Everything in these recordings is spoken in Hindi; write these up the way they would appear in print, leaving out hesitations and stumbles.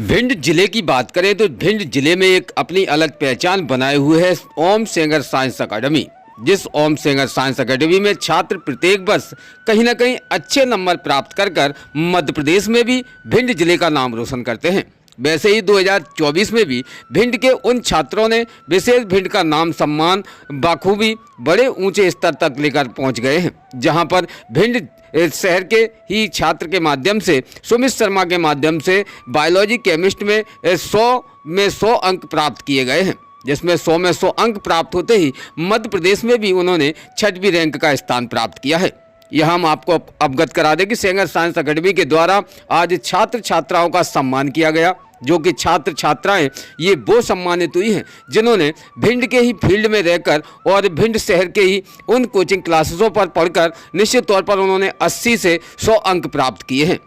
भिंड जिले की बात करें तो भिंड जिले में एक अपनी अलग पहचान बनाए हुए है ओम सेंगर साइंस अकेडमी। जिस ओम सेंगर साइंस अकेडमी में छात्र प्रत्येक वर्ष कहीं ना कहीं अच्छे नंबर प्राप्त कर मध्य प्रदेश में भी भिंड जिले का नाम रोशन करते हैं। वैसे ही 2024 में भी भिंड के उन छात्रों ने विशेष भिंड का नाम सम्मान बाखूबी बड़े ऊंचे स्तर तक लेकर पहुंच गए हैं, जहां पर भिंड शहर के ही छात्र के माध्यम से सुमित शर्मा के माध्यम से बायोलॉजी केमिस्ट में 100 अंक प्राप्त किए गए हैं, जिसमें 100 में 100 अंक प्राप्त होते ही मध्य प्रदेश में भी उन्होंने 6वीं रैंक का स्थान प्राप्त किया है। यह हम आपको अवगत करा दें कि सेंगर साइंस अकेडमी के द्वारा आज छात्र छात्राओं का सम्मान किया गया, जो कि छात्र छात्राएं ये वो सम्मानित हुई हैं जिन्होंने भिंड के ही फील्ड में रहकर और भिंड शहर के ही उन कोचिंग क्लासेसों पर पढ़कर निश्चित तौर पर उन्होंने 80 से 100 अंक प्राप्त किए हैं।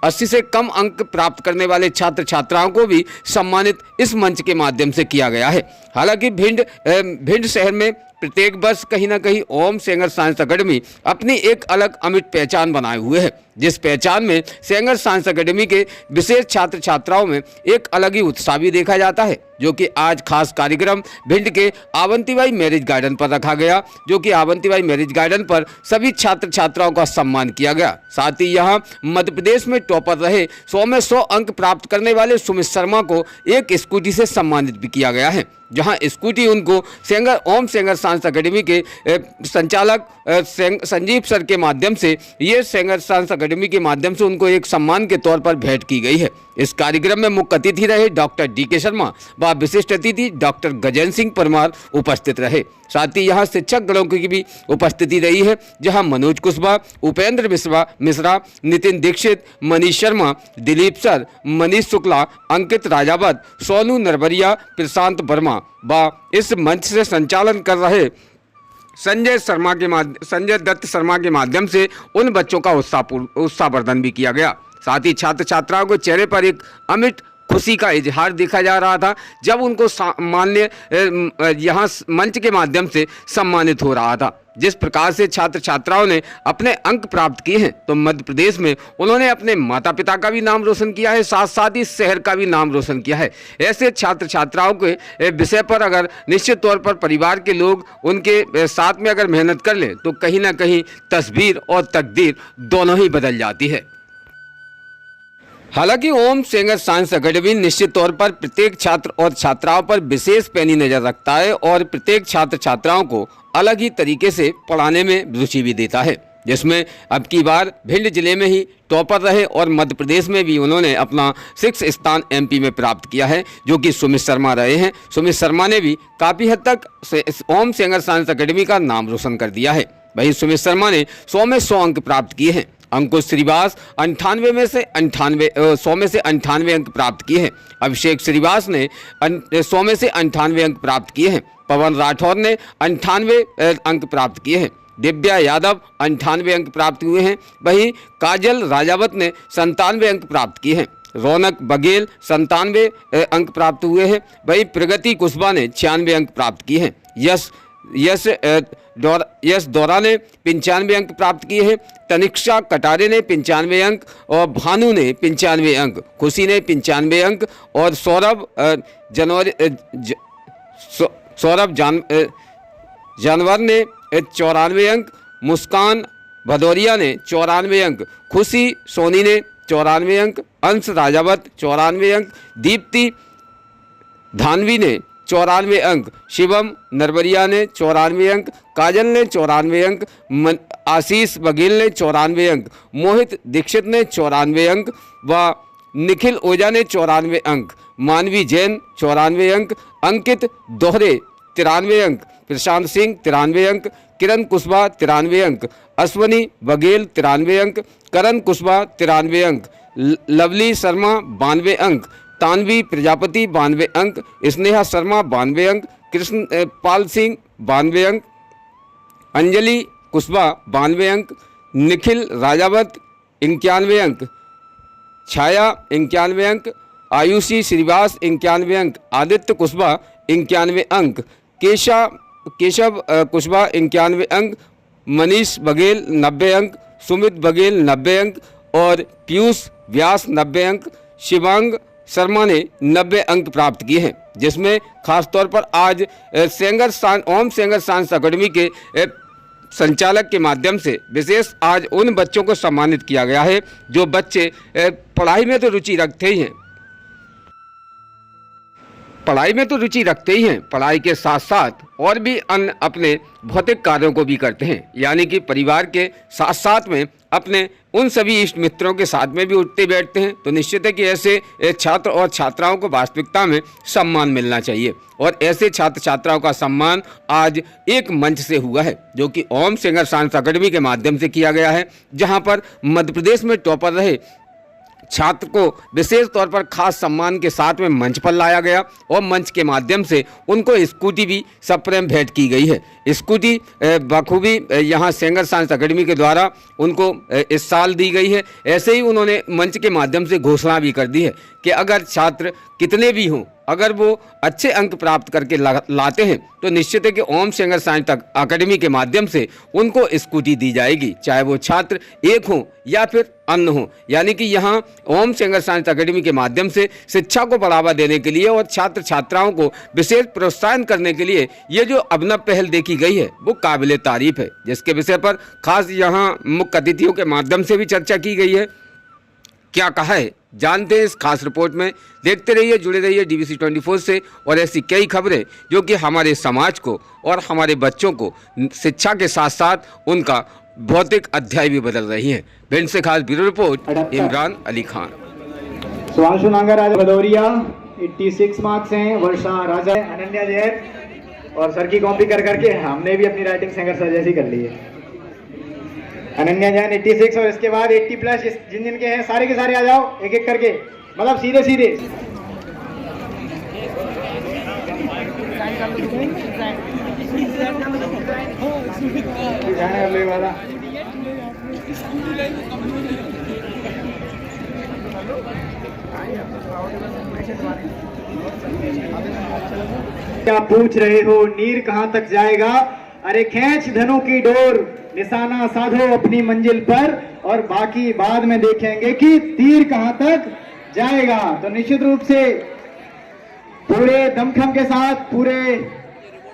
80 से कम अंक प्राप्त करने वाले छात्र छात्राओं को भी सम्मानित इस मंच के माध्यम से किया गया है। हालांकि भिंड शहर में प्रत्येक वर्ष कहीं ना कहीं ओम सेंगर साइंस अकेडमी अपनी एक अलग अमिट पहचान बनाए हुए है, जिस पहचान में सेंगर साइंस अकेडमी के विशेष छात्र छात्राओं में एक अलग ही उत्साह भी देखा जाता है, जो कि आज खास कार्यक्रम भिंड के आवंतीबाई मैरिज गार्डन पर रखा गया, जो कि आवंतीबाई मैरिज गार्डन पर सभी छात्र छात्राओं का सम्मान किया गया। साथ ही यहाँ मध्य प्रदेश में टॉपर रहे 100 में 100 अंक प्राप्त करने वाले सुमित शर्मा को एक स्कूटी से सम्मानित भी किया गया है, जहां स्कूटी उनको ओम सेंगर साइंस अकेडमी के संचालक संजीव सर के माध्यम से ये सेंगर साइंस अकेडमी के माध्यम से उनको एक सम्मान के तौर पर भेंट की गई है। इस कार्यक्रम में मुख्य अतिथि रहे डॉक्टर डी.के. शर्मा व विशिष्ट अतिथि डॉक्टर गजेंद्र सिंह परमार उपस्थित रहे। साथ ही यहाँ शिक्षक गणों की भी उपस्थिति रही है, जहाँ मनोज कुशवाहा, उपेंद्र मिश्रा, नितिन दीक्षित, मनीष शर्मा, दिलीप सर, मनीष शुक्ला, अंकित राजावत, सोनू नरवरिया, प्रशांत वर्मा व इस मंच से संचालन कर रहे संजय दत्त शर्मा के माध्यम से उन बच्चों का उत्साहवर्धन भी किया गया। साथ ही छात्र छात्राओं के चेहरे पर एक अमिट खुशी का इजहार देखा जा रहा था जब उनको मान्य यहाँ मंच के माध्यम से सम्मानित हो रहा था। जिस प्रकार से छात्र छात्राओं ने अपने अंक प्राप्त किए हैं, तो मध्य प्रदेश में उन्होंने अपने माता पिता का भी नाम रोशन किया है, साथ साथ ही शहर का भी नाम रोशन किया है। ऐसे छात्र छात्राओं के विषय पर अगर निश्चित तौर पर परिवार के लोग उनके साथ में अगर मेहनत कर लें, तो कहीं ना कहीं तस्वीर और तकदीर दोनों ही बदल जाती है। हालांकि ओम सेंगर साइंस अकेडमी निश्चित तौर पर प्रत्येक छात्र और छात्राओं पर विशेष पैनी नज़र रखता है और प्रत्येक छात्र छात्राओं को अलग ही तरीके से पढ़ाने में रुचि भी देता है, जिसमें अब की बार भिंड जिले में ही टॉपर रहे और मध्य प्रदेश में भी उन्होंने अपना 6 स्थान एमपी में प्राप्त किया है, जो कि सुमित शर्मा रहे हैं। सुमित शर्मा ने भी काफ़ी हद तक ओम सेंगर साइंस अकेडमी का नाम रोशन कर दिया है। वहीं सुमित शर्मा ने 100 में 100 अंक प्राप्त किए हैं। अंकुश श्रीवास 100 में से 98 अंक प्राप्त किए हैं। अभिषेक श्रीवास ने 100 में से 98 अंक प्राप्त किए हैं। पवन राठौर ने 98 अंक प्राप्त किए हैं। दिव्या यादव 98 अंक प्राप्त हुए हैं। वहीं काजल राजावत ने 97 अंक प्राप्त किए हैं। रौनक बघेल 97 अंक प्राप्त हुए हैं। वहीं प्रगति कुशवाहा ने 96 अंक प्राप्त किए हैं। यश दौरा ने 95 अंक प्राप्त किए हैं। तनिक्षा कटारे ने 95 अंक और भानु ने 95 अंक, खुशी ने 95 अंक और सौरभ जानवर ने 94 अंक, मुस्कान भदौरिया ने 94 अंक, खुशी सोनी ने 94 अंक, अंश राजावत 94 अंक, दीप्ति धानवी ने 94 अंक, शिवम नरवरिया ने 94 अंक, काजल ने 94 अंक, आशीष बघेल ने 94 अंक, मोहित दीक्षित ने 94 अंक व निखिल ओझा ने 94 अंक, मानवी जैन 94 अंक, अंकित दोहरे 93 अंक, प्रशांत सिंह 93 अंक, किरण कुशवाहा 93 अंक, अश्वनी बघेल 93 अंक, करण कुशवाहा 93 अंक, लवली शर्मा 92 अंक, तानवी प्रजापति 92 अंक, स्नेहा शर्मा 92 अंक, कृष्ण पाल सिंह 92 अंक, अंजलि कुशवाहा 92 अंक, निखिल राजावत 91 अंक, छाया 91 अंक, आयुषी श्रीवास 91 अंक, आदित्य कुशवाहा 91 अंक, केशव कुशवाहा 91 अंक, मनीष बघेल 90 अंक, सुमित बघेल 90 अंक और पीयूष व्यास 90 अंक, शिवांग शर्मा ने 90 अंक प्राप्त किए हैं, जिसमें खासतौर पर आज ओम सेंगर साइंस अकेडमी के संचालक के माध्यम से विशेष आज उन बच्चों को सम्मानित किया गया है जो बच्चे पढ़ाई में तो रुचि रखते ही हैं, पढ़ाई के साथ साथ और भी अन्य अपने भौतिक कार्यों को भी करते हैं, यानी कि परिवार के साथ साथ में अपने उन सभी इष्ट मित्रों के साथ में भी उठते बैठते हैं। तो निश्चित है कि ऐसे छात्र और छात्राओं को वास्तविकता में सम्मान मिलना चाहिए और ऐसे छात्र छात्राओं का सम्मान आज एक मंच से हुआ है जो कि ओम सेंगर साइंस अकेडमी के माध्यम से किया गया है, जहां पर मध्य प्रदेश में टॉपर रहे छात्र को विशेष तौर पर खास सम्मान के साथ में मंच पर लाया गया और मंच के माध्यम से उनको स्कूटी भी सप्रेम भेंट की गई है। स्कूटी बखूबी यहाँ सेंगर साइंस अकेडमी के द्वारा उनको इस साल दी गई है। ऐसे ही उन्होंने मंच के माध्यम से घोषणा भी कर दी है कि अगर छात्र कितने भी हों, अगर वो अच्छे अंक प्राप्त करके लाते हैं तो निश्चित है कि ओम सेंगर साइंस अकेडमी के माध्यम से उनको स्कूटी दी जाएगी, चाहे वो छात्र एक हों या फिर अन्य हों। यानी कि यहाँ ओम सेंगर साइंस अकेडमी के माध्यम से शिक्षा को बढ़ावा देने के लिए और छात्र छात्राओं को विशेष प्रोत्साहन करने के लिए ये जो अभिनव पहल देखी गई है वो काबिले तारीफ है, जिसके विषय पर खास यहाँ मुख्य अतिथियों के माध्यम से भी चर्चा की गई है। क्या कहा है जानते हैं इस खास रिपोर्ट में। देखते रहिए, जुड़े रहिए DBC 24 से और ऐसी कई खबरें जो कि हमारे समाज को और हमारे बच्चों को शिक्षा के साथ साथ उनका भौतिक अध्याय भी बदल रही हैं। भिंड से खास ब्यूरो रिपोर्ट इमरान अली खान। सुभाष नागर राजा भदौरिया 86 मार्क्स हैं, वर्षा राजा, अनन्या जैन और सर की कॉपी कर करके हमने भी अपनी राइटिंग सेंगर सर जैसी कर ली है। अनन्या जैन 86 और इसके बाद 80 प्लस जिन जिन के हैं सारे के सारे आ जाओ एक एक करके, मतलब सीधे सीधे। क्या पूछ रहे हो नीर कहां तक जाएगा, अरे खींच धनु की डोर, निशाना साधो अपनी मंजिल पर और बाकी बाद में देखेंगे कि तीर कहां तक जाएगा। तो निश्चित रूप से पूरे दमखम के साथ, पूरे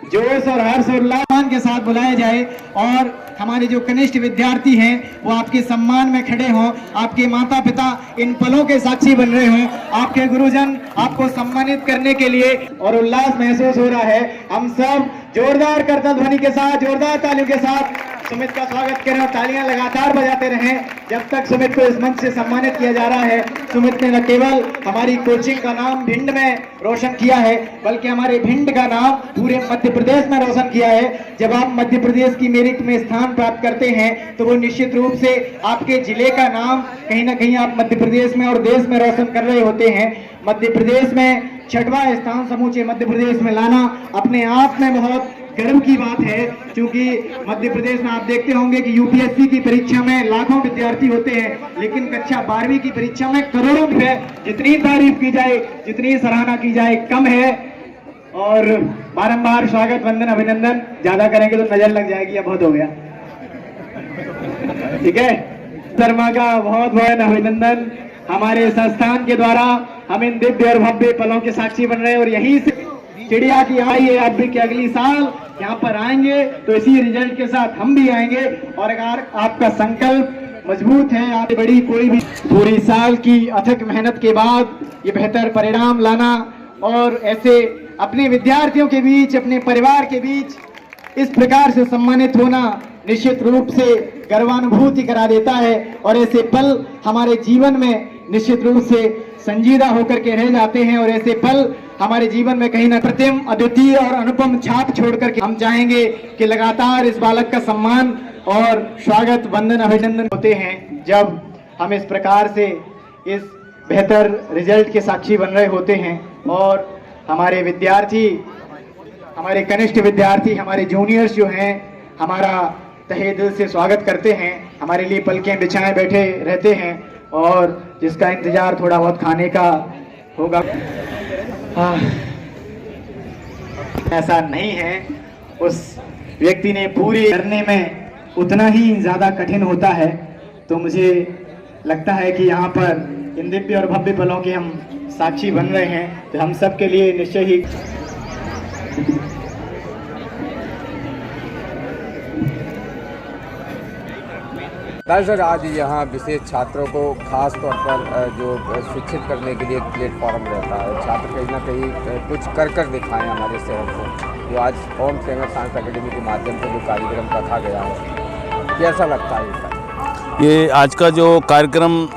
जोश और हर्ष और उल्लास के साथ बुलाया जाए और हमारे जो कनिष्ठ विद्यार्थी हैं वो आपके सम्मान में खड़े हों, आपके माता पिता इन पलों के साक्षी बन रहे हों, आपके गुरुजन आपको सम्मानित करने के लिए और उल्लास महसूस हो रहा है। हम सब जोरदार करतल ध्वनि के साथ, जोरदार तालियों के साथ सुमित का स्वागत करें और तालियां लगातार बजाते रहें जब तक सुमित को इस मंच से सम्मानित किया जा रहा है। सुमित ने न केवल हमारी कोचिंग का नाम भिंड में रोशन किया है बल्कि हमारे भिंड का नाम पूरे मध्य प्रदेश में रोशन किया है। जब आप मध्य प्रदेश की मेरिट में स्थान प्राप्त करते हैं तो वो निश्चित रूप से आपके जिले का नाम कहीं ना कहीं आप मध्य प्रदेश में और देश में रोशन कर रहे होते हैं। मध्य प्रदेश में 6वां स्थान समूचे मध्य प्रदेश में लाना अपने आप में बहुत गर्व की बात है, क्योंकि मध्य प्रदेश में आप देखते होंगे कि यूपीएससी की परीक्षा में लाखों विद्यार्थी होते हैं लेकिन कक्षा 12वीं की परीक्षा में करोड़ों है। जितनी तारीफ की जाए, जितनी सराहना की जाए कम है। और बारंबार स्वागत, वंदन, अभिनंदन। ज्यादा करेंगे तो नजर लग जाएगी, या बहुत हो गया, ठीक है। शर्मा का बहुत बहुत अभिनंदन। हमारे संस्थान के द्वारा हम इन दिव्य और भव्य पलों के साक्षी बन रहे हैं और यही से चिड़िया की आई है अब भी कि अगली साल यहाँ पर आएंगे तो इसी रिजल्ट के साथ हम भी आएंगे। और अगर आपका संकल्प मजबूत है, आप बड़ी कोई भी पूरी साल की अथक मेहनत के बाद ये बेहतर परिणाम लाना और ऐसे अपने विद्यार्थियों के बीच, अपने परिवार के बीच इस प्रकार से सम्मानित होना निश्चित रूप से गर्वानुभूति करा देता है और ऐसे पल हमारे जीवन में निश्चित रूप से संजीदा होकर के रह जाते हैं और ऐसे पल हमारे जीवन में कहीं ना प्रतिम, अद्वितीय और अनुपम छाप छोड़कर के हम चाहेंगे कि लगातार इस बालक का सम्मान और स्वागत, वंदन, अभिनंदन होते हैं जब हम इस प्रकार से इस बेहतर रिजल्ट के साक्षी बन रहे होते हैं। और हमारे विद्यार्थी, हमारे कनिष्ठ विद्यार्थी, हमारे जूनियर्स जो हैं हमारा तहे दिल से स्वागत करते हैं, हमारे लिए पलकें बिछाए बैठे रहते हैं और जिसका इंतजार थोड़ा बहुत खाने का होगा। ऐसा नहीं है, उस व्यक्ति ने पूरी करने में उतना ही ज्यादा कठिन होता है। तो मुझे लगता है कि यहाँ पर इन दिव्य और भव्य पलों की हम साक्षी बन रहे हैं, तो हम सब के लिए निश्चय ही सर आज यहाँ विशेष छात्रों को खास तौर पर जो शिक्षित करने के लिए एक प्लेटफॉर्म रहता है, छात्र कहीं ना कहीं कुछ कर दिखाएं हमारे शहर को, जो आज ओम सेंगर साइंस एकेडमी के माध्यम से जो कार्यक्रम रखा गया है, कैसा लगता है इसका? ये आज का जो कार्यक्रम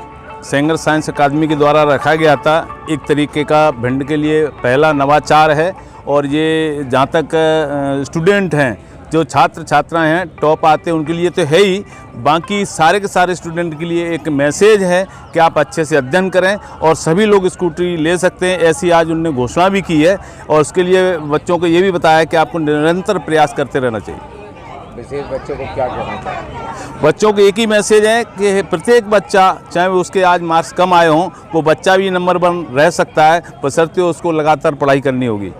सेंगर साइंस अकादमी के द्वारा रखा गया था, एक तरीके का भिंड के लिए पहला नवाचार है। और ये जहाँ तक स्टूडेंट हैं, जो छात्र छात्राएं हैं, टॉप आते हैं उनके लिए तो है ही, बाकी सारे के सारे स्टूडेंट के लिए एक मैसेज है कि आप अच्छे से अध्ययन करें और सभी लोग स्कूटी ले सकते हैं, ऐसी आज उन्होंने घोषणा भी की है। और उसके लिए बच्चों को ये भी बताया कि आपको निरंतर प्रयास करते रहना चाहिए। विशेष बच्चों को क्या कहना चाहिए? बच्चों को एक ही मैसेज है कि प्रत्येक बच्चा, चाहे उसके आज मार्क्स कम आए हों, वो बच्चा भी नंबर 1 रह सकता है, बशर्ते उसको लगातार पढ़ाई करनी होगी।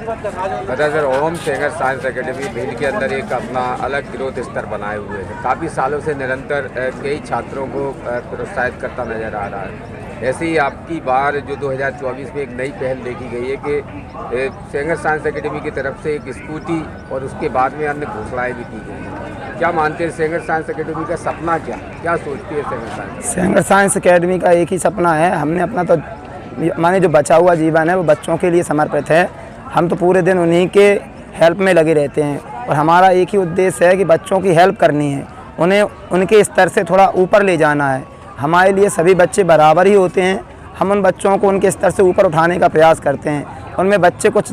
अच्छा सर, ओम सेंगर साइंस एकेडमी भिंड के अंदर एक अपना अलग ग्रोथ स्तर बनाए हुए है, काफ़ी सालों से निरंतर कई छात्रों को प्रोत्साहित करता नजर आ रहा है। ऐसे ही आपकी बार जो 2024 में एक नई पहल देखी गई है कि सेंगर साइंस एकेडमी की तरफ से एक स्कूटी और उसके बाद में अन्य घोषणाएँ भी की गई हैं। क्या मानते हैं सेंगर साइंस एकेडमी का सपना क्या सोचती है Sengar science? Sengar science academy का एक ही सपना है, हमने अपना तो माने जो बचा हुआ जीवन है वो बच्चों के लिए समर्पित है। हम तो पूरे दिन उन्हीं के हेल्प में लगे रहते हैं और हमारा एक ही उद्देश्य है कि बच्चों की हेल्प करनी है, उन्हें उनके स्तर से थोड़ा ऊपर ले जाना है। हमारे लिए सभी बच्चे बराबर ही होते हैं, हम उन बच्चों को उनके स्तर से ऊपर उठाने का प्रयास करते हैं। उनमें बच्चे कुछ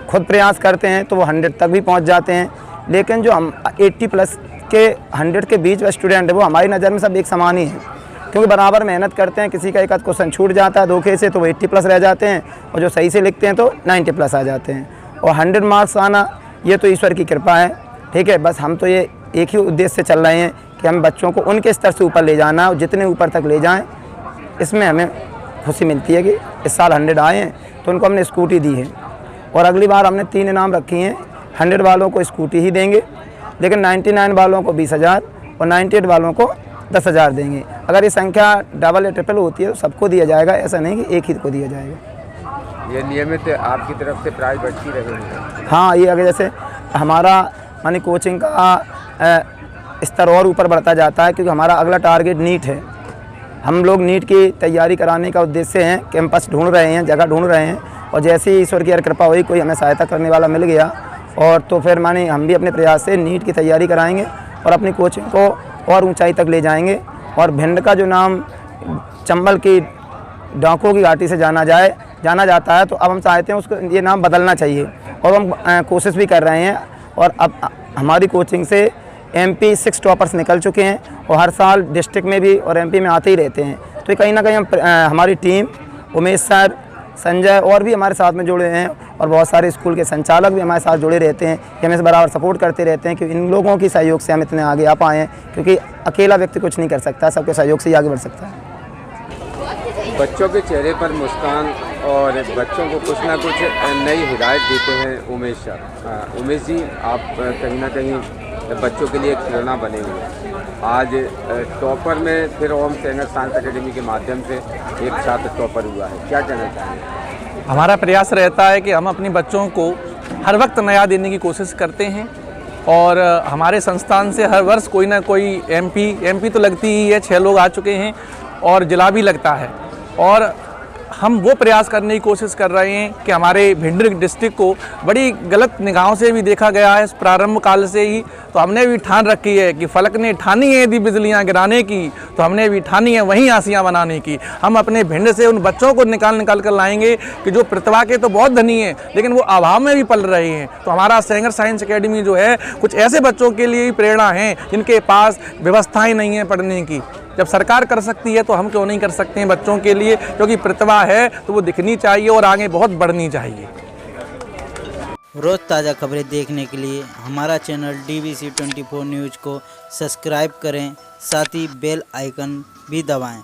खुद प्रयास करते हैं तो वो 100 तक भी पहुंच जाते हैं, लेकिन जो हम 80+ के 100 के बीच में स्टूडेंट है वो हमारी नज़र में सब एक समान ही है, क्योंकि बराबर मेहनत करते हैं। किसी का एक आध क्वेश्चन छूट जाता है धोखे से तो वो 80+ रह जाते हैं, और जो सही से लिखते हैं तो 90+ आ जाते हैं। और 100 मार्क्स आना ये तो ईश्वर की कृपा है, ठीक है। बस हम तो ये एक ही उद्देश्य से चल रहे हैं कि हम बच्चों को उनके स्तर से ऊपर ले जाना है, और जितने ऊपर तक ले जाएं इसमें हमें खुशी मिलती है कि इस साल 100 आए हैं तो उनको हमने स्कूटी दी है। और अगली बार हमने 3 इनाम रखी हैं, 100 वालों को स्कूटी ही देंगे, लेकिन 99 वालों को 20,000 और 98 वालों को 10,000 देंगे। अगर ये संख्या डबल या ट्रिपल होती है तो सबको दिया जाएगा, ऐसा नहीं कि एक ही को दिया जाएगा। ये नियमित आपकी तरफ से प्राइस बढ़ती रहेगी? हाँ, ये अगर जैसे हमारा मानी कोचिंग का स्तर और ऊपर बढ़ता जाता है, क्योंकि हमारा अगला टारगेट नीट है। हम लोग नीट की तैयारी कराने का उद्देश्य है, कैंपस ढूंढ रहे हैं, जगह ढूंढ रहे हैं, और जैसे ही ईश्वर की कृपा हुई, कोई हमें सहायता करने वाला मिल गया और तो फिर माने हम भी अपने प्रयास से नीट की तैयारी कराएंगे और अपनी कोचिंग को और ऊंचाई तक ले जाएंगे। और भिंड का जो नाम चंबल की डाकों की घाटी से जाना जाता है, तो अब हम चाहते हैं उसको ये नाम बदलना चाहिए, और हम कोशिश भी कर रहे हैं। और अब हमारी कोचिंग से MP 6 टॉपर्स निकल चुके हैं, और हर साल डिस्ट्रिक्ट में भी और MP में आते ही रहते हैं। तो कहीं ना कहीं हमारी टीम, उमेश सर, संजय और भी हमारे साथ में जुड़े हैं, और बहुत सारे स्कूल के संचालक भी हमारे साथ जुड़े रहते हैं, कि हमें बराबर सपोर्ट करते रहते हैं कि इन लोगों की सहयोग से हम इतने आगे आ पाए हैं, क्योंकि अकेला व्यक्ति कुछ नहीं कर सकता, सबके सहयोग से ही आगे बढ़ सकता है। बच्चों के चेहरे पर मुस्कान और बच्चों को कुछ ना कुछ नई हिदायत देते हैं उमेश सर। उमेश जी, आप कहीं ना कहीं बच्चों के लिए एक प्रेरणा बने हुए हैं। आज टॉपर में फिर ओम सेंगर साइंस एकेडमी के माध्यम से एक छात्र टॉपर हुआ है, क्या कहना चाहेंगे? हमारा प्रयास रहता है कि हम अपने बच्चों को हर वक्त नया देने की कोशिश करते हैं, और हमारे संस्थान से हर वर्ष कोई ना कोई MP तो लगती ही है, 6 लोग आ चुके हैं, और जिला भी लगता है। और हम वो प्रयास करने की कोशिश कर रहे हैं कि हमारे भिंड डिस्ट्रिक्ट को बड़ी गलत निगाहों से भी देखा गया है प्रारंभ काल से ही। तो हमने भी ठान रखी है कि फलक ने ठानी है यदि बिजलियां गिराने की, तो हमने भी ठानी है वहीं आसियां बनाने की। हम अपने भिंड से उन बच्चों को निकाल कर लाएंगे कि जो प्रतिभा के तो बहुत धनी हैं, लेकिन वो अभाव में भी पल रहे हैं। तो हमारा सेंगर साइंस एकेडमी जो है, कुछ ऐसे बच्चों के लिए प्रेरणा है जिनके पास व्यवस्थाएँ नहीं है पढ़ने की। जब सरकार कर सकती है तो हम क्यों नहीं कर सकते हैं बच्चों के लिए, क्योंकि प्रतिभा है तो वो दिखनी चाहिए और आगे बहुत बढ़नी चाहिए। रोज़ ताज़ा खबरें देखने के लिए हमारा चैनल DBC 24 न्यूज़ को सब्सक्राइब करें, साथ ही बेल आइकन भी दबाएं।